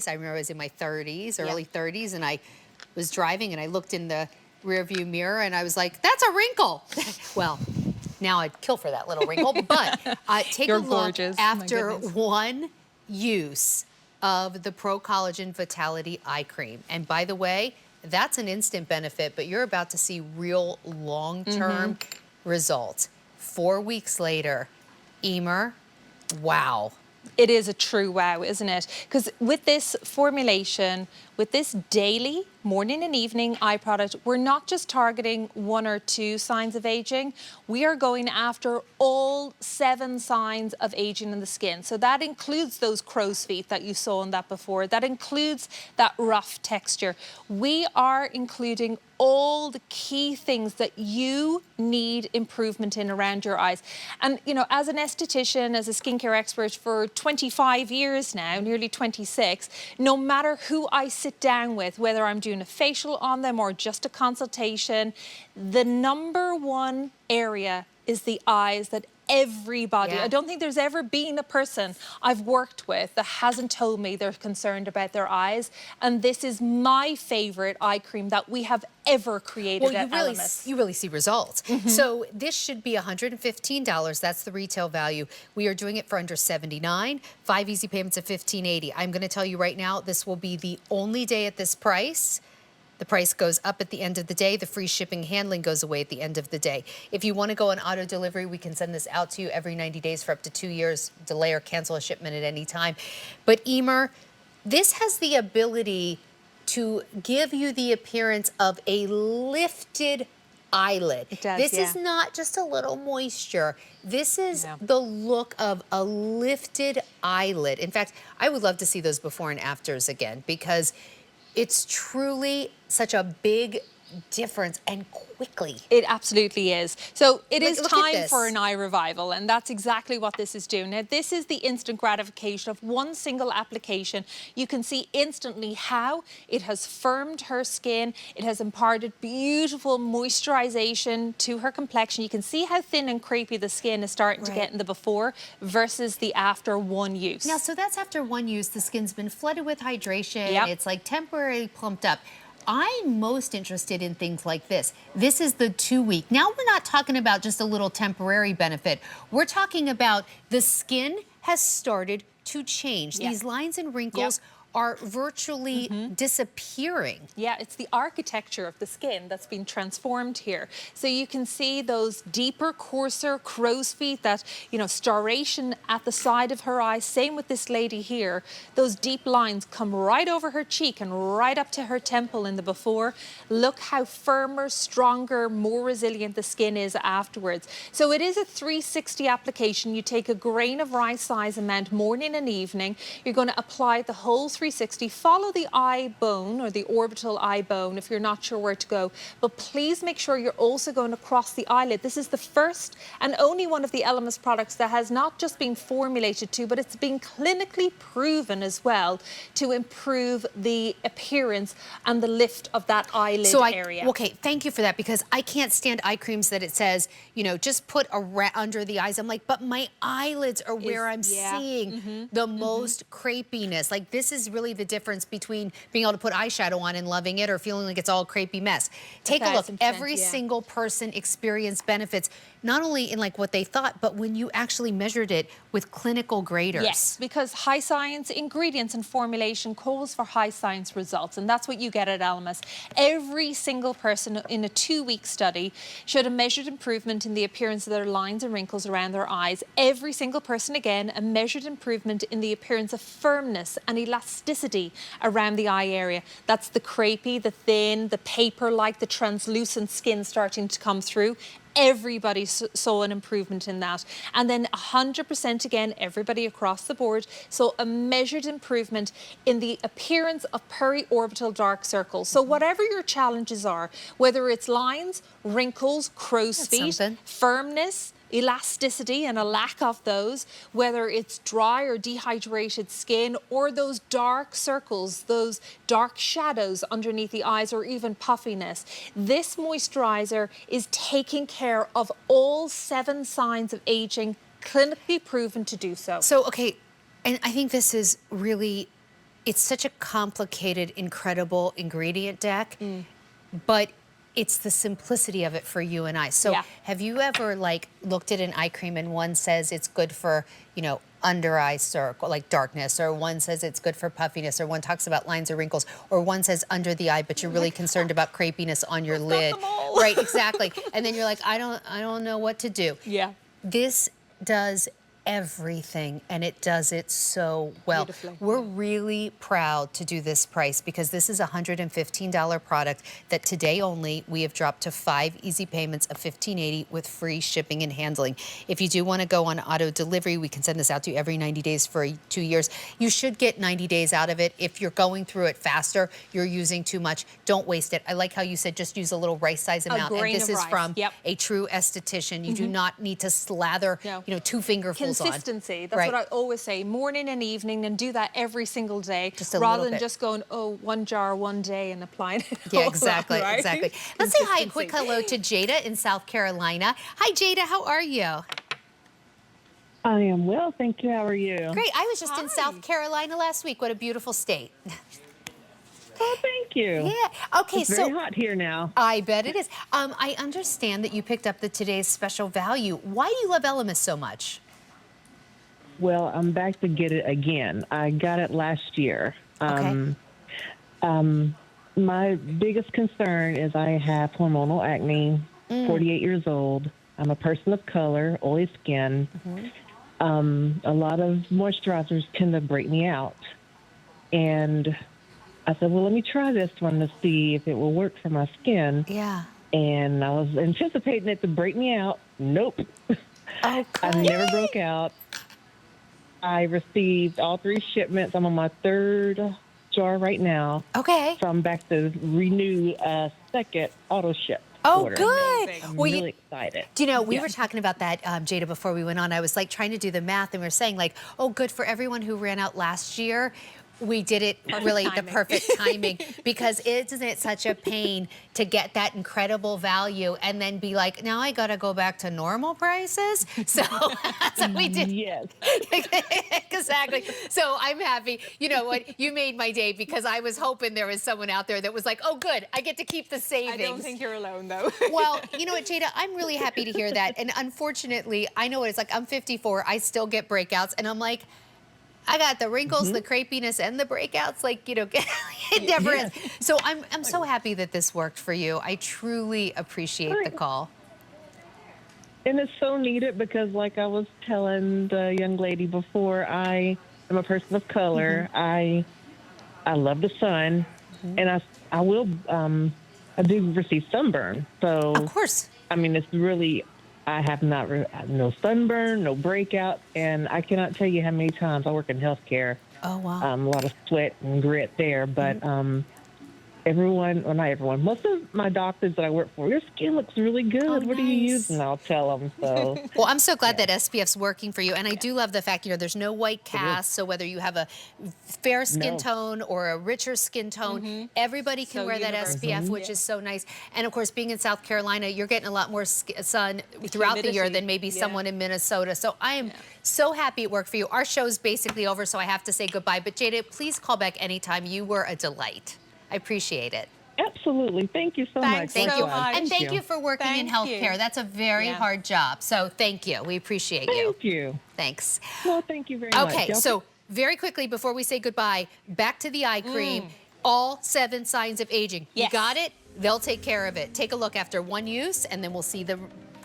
I remember I was in my 30s, early 30s, and I was driving and I looked in the rearview mirror and I was like, that's a wrinkle. Well, now I'd kill for that little wrinkle, but take a look gorgeous. after one use of the Pro-Collagen Vitality Eye Cream. And by the way, that's an instant benefit, but you're about to see real long-term results. 4 weeks later, Emer, wow. It is a true wow, isn't it? Because with this formulation, with this daily morning and evening eye product, we're not just targeting 1 or 2 signs of aging. We are going after all 7 signs of aging in the skin. So that includes those crow's feet that you saw in that before. That includes that rough texture. We are including all the key things that you need improvement in around your eyes. And, you know, as an esthetician, as a skincare expert for 25 years now, nearly 26, no matter who I sit down with, whether I'm doing a facial on them or just a consultation, the #1 area is the eyes that everybody, I don't think there's ever been a person I've worked with that hasn't told me they're concerned about their eyes. And this is my favorite eye cream that we have ever created at ELEMIS. You really see results. So this should be $115. That's the retail value. We are doing it for under $79. 5 easy payments of $15.80. I'm going to tell you right now, this will be the only day at this price. The price goes up at the end of the day. The free shipping handling goes away at the end of the day. If you want to go on auto delivery, we can send this out to you every 90 days for up to 2 years. Delay or cancel a shipment at any time. But Emer, this has the ability to give you the appearance of a lifted eyelid. It does, this is not just a little moisture. This is the look of a lifted eyelid. In fact, I would love to see those before and afters again, because it's truly such a big difference, and quickly. It absolutely is. So it is look time for an eye revival, and that's exactly what this is doing. Now, this is the instant gratification of one single application. You can see instantly how it has firmed her skin. It has imparted beautiful moisturization to her complexion. You can see how thin and crepey the skin is starting to get in the before versus the after one use. Now, so that's after one use. The skin's been flooded with hydration. It's like temporarily plumped up. I'm most interested in things like this. This is the 2-week. Now we're not talking about just a little temporary benefit. We're talking about the skin has started to change. These lines and wrinkles are virtually disappearing. Yeah, it's the architecture of the skin that's been transformed here. So you can see those deeper, coarser crow's feet, that, you know, striation at the side of her eye. Same with this lady here. Those deep lines come right over her cheek and right up to her temple in the before. Look how firmer, stronger, more resilient the skin is afterwards. So it is a 360 application. You take a grain of rice size amount morning and evening. You're going to apply the whole 360, follow the eye bone or the orbital eye bone if you're not sure where to go, but please make sure you're also going across the eyelid. This is the first and only one of the ELEMIS products that has not just been formulated to, but it's been clinically proven as well to improve the appearance and the lift of that eyelid area. Okay, thank you for that, because I can't stand eye creams that it says, you know, just put under the eyes. I'm like, but my eyelids are where I'm seeing the most crepiness. Like, this is really the difference between being able to put eyeshadow on and loving it, or feeling like it's all a crepey mess. Take a look. Every single person experienced benefits, not only in like what they thought, but when you actually measured it with clinical graders. Yes, because high science ingredients and formulation calls for high science results, and that's what you get at ELEMIS. Every single person in a 2-week study showed a measured improvement in the appearance of their lines and wrinkles around their eyes. Every single person, again, a measured improvement in the appearance of firmness and elasticity around the eye area. That's the crepey, the thin, the paper-like, the translucent skin starting to come through. Everybody saw an improvement in that. And then 100% again, everybody across the board saw a measured improvement in the appearance of periorbital dark circles. So whatever your challenges are, whether it's lines, wrinkles, crow's feet, firmness, elasticity and a lack of those, whether it's dry or dehydrated skin, or those dark circles, those dark shadows underneath the eyes, or even puffiness, this moisturizer is taking care of all 7 signs of aging, clinically proven to do so. So, okay, and I think this is really it's such a complicated, incredible ingredient deck, but it's the simplicity of it for you and I. So have you ever like looked at an eye cream and one says it's good for, you know, under eye circle, like darkness, or one says it's good for puffiness, or one talks about lines or wrinkles, or one says under the eye, but you're really concerned about crepiness on your lid. Right, exactly. And then you're like, I don't know what to do. Yeah. This does everything, and it does it so well. Beautifully. We're really proud to do this price because this is a $115 product that today only we have dropped to 5 easy payments of $15.80 with free shipping and handling. If you do want to go on auto delivery, we can send this out to you every 90 days for 2 years. You should get 90 days out of it. If you're going through it faster, you're using too much, don't waste it. I like how you said just use a little rice size amount, and this is from a true esthetician. You do not need to slather, you know, 2 fingerfuls consistency. That's what I always say, morning and evening, and do that every single day, just a rather little than bit. just going, oh, 1 jar one day and applying it. Yeah, exactly, right? exactly. Let's say hi, a quick hello to Jada in South Carolina. Hi, Jada, how are you? I am well, thank you. How are you? Great. I was just in South Carolina last week. What a beautiful state. Oh, thank you. Yeah. Okay, It's very hot here now. I bet it is. I understand that you picked up the today's special value. Why do you love ELEMIS so much? Well, I'm back to get it again. I got it last year. Okay. My biggest concern is I have hormonal acne, 48 years old. I'm a person of color, oily skin. A lot of moisturizers tend to break me out. And I said, well, let me try this one to see if it will work for my skin. Yeah. And I was anticipating it to break me out. Nope. Oh, I never broke out. I received all 3 shipments. I'm on my 3rd jar right now. Okay. So I'm back to renew a second auto ship. Oh, order. good. I'm Well, really excited. Do you know, we were talking about that, Jada, before we went on. I was like trying to do the math, and we were saying like, oh, good for everyone who ran out last year. We did it the perfect timing because isn't it such a pain to get that incredible value and then be like, now I got to go back to normal prices? So we did. Yes. Exactly. So I'm happy. You know what? You made my day because I was hoping there was someone out there that was like, oh, good, I get to keep the savings. I don't think you're alone, though. Well, you know what, Jada? I'm really happy to hear that. And unfortunately, I know what it's like. I'm 54. I still get breakouts. And I'm like, I got the wrinkles, the crepiness, and the breakouts. Like, you know, it never ends. So I'm so happy that this worked for you. I truly appreciate the call. And it's so needed because, like I was telling the young lady before, I am a person of color. I love the sun, and I will I do receive sunburn. So Of course. I mean, it's really, I have not no sunburn, no breakout, and I cannot tell you how many times I work in healthcare. Oh wow. A lot of sweat and grit there, but everyone, well, not everyone, most of my doctors that I work for, your skin looks really good. Oh, what are you using? I'll tell them. So. Well, I'm so glad that SPF's working for you. And I do love the fact, you know, there's no white cast. So whether you have a fair skin tone or a richer skin tone, everybody can wear that SPF, which is so nice. And of course, being in South Carolina, you're getting a lot more sun throughout the year than maybe someone in Minnesota. So I am so happy it worked for you. Our show's basically over, so I have to say goodbye. But Jada, please call back anytime. You were a delight. I appreciate it. Absolutely. Thank you so much. Thank you. much. And thank you for working in healthcare. That's a very hard job. So thank you. We appreciate you. Thank you. Thanks. Well, thank you very much. Okay, so very quickly before we say goodbye, back to the eye cream. All 7 signs of aging. You got it? They'll take care of it. Take a look after 1 use, and then we'll see the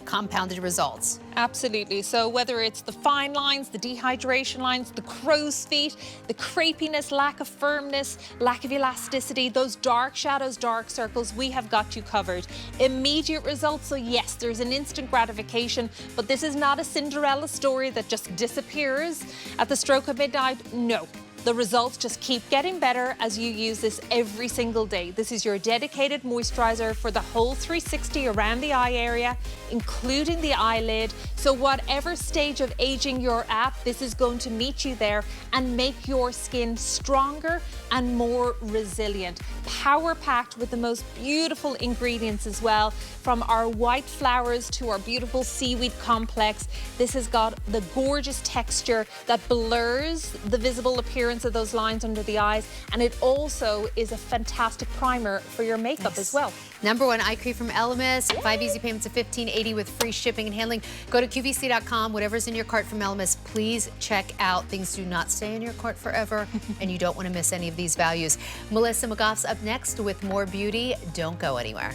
compounded results. Absolutely. So whether it's the fine lines, the dehydration lines, the crow's feet, the crepiness, lack of firmness, lack of elasticity, those dark shadows, dark circles, we have got you covered. Immediate results. So yes, there's an instant gratification, but this is not a Cinderella story that just disappears at the stroke of midnight. No. The results just keep getting better as you use this every single day. This is your dedicated moisturizer for the whole 360 around the eye area, including the eyelid. So whatever stage of aging you're at, this is going to meet you there and make your skin stronger and more resilient. Power-packed with the most beautiful ingredients as well, from our white flowers to our beautiful seaweed complex. This has got the gorgeous texture that blurs the visible appearance of those lines under the eyes, and it also is a fantastic primer for your makeup as well. #1 eye cream from ELEMIS, 5 easy payments of $15.80 with free shipping and handling. Go to QVC.com, whatever's in your cart from ELEMIS, please check out. Things do not stay in your cart forever, and you don't want to miss any of these values. Melissa McGough's up next with more beauty. Don't go anywhere.